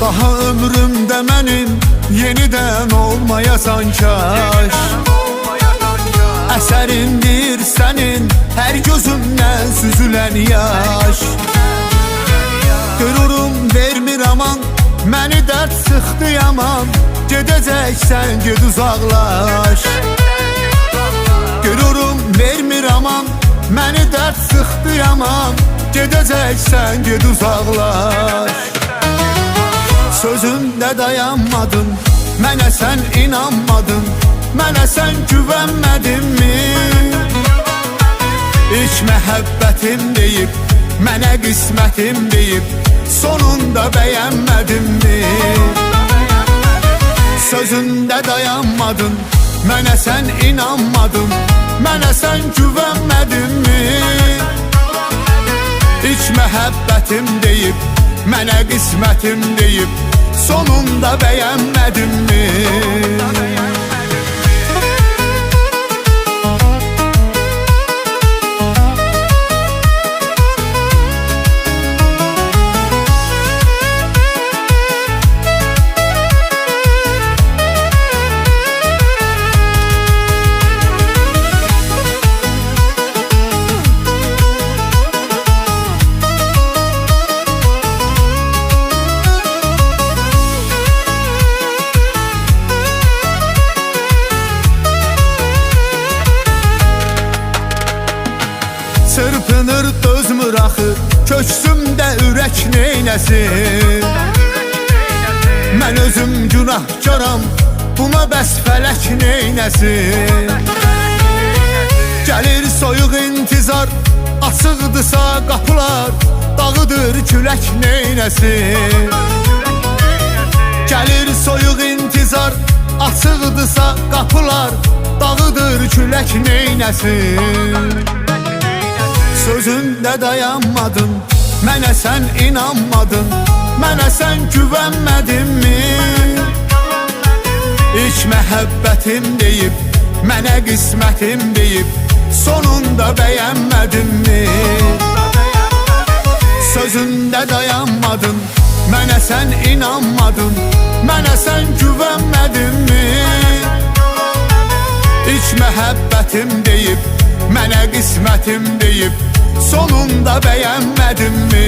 Daha ömrümdə mənim yenidən olmayasan kaş. Əsərindir sənin hər gözümdən süzülən yaş. Qürurum vermir aman, məni dərd sıxdı yaman. Gedəcəksən ged uzaqlaş. Qürurum vermir aman, məni dərd sıxdı yaman. Gedəcəksən ged uzaqlaş. Sözümdə dayanmadın, mənə sən inanmadın, mənə sən güvənmədin mi? İlk məhəbbətim deyib, mənə qismətim deyib, sonunda bəyənmədin mi? Sözümdə dayanmadın, mənə sən inanmadın, mənə sən güvənmədin mi? İlk məhəbbətim deyib, mənə qismətim deyib, sonunda bəyənmədin mi? Çırpınır dözmür axı, köksümdə ürək neynəsin? Mən özüm günahkaram, buna bəs fələk neynəsin? Gəlir soyuq intizar, açıqdırsa qapılar, dağıdır külək neynəsin? Gəlir soyuq intizar, açıqdırsa qapılar, dağıdır külək neynəsin? Sözündə dayanmadın, mənə sən inanmadın, mənə sən güvənmədin mi? İlk məhəbbətim deyib, mənə qismətim deyib, sonunda bəyənmədin mi? Sözündə dayanmadın, mənə sən inanmadın, mənə sən güvənmədin mi? İlk məhəbbətim deyib, mənə qismətim deyib, sonunda bəyənmədin mi?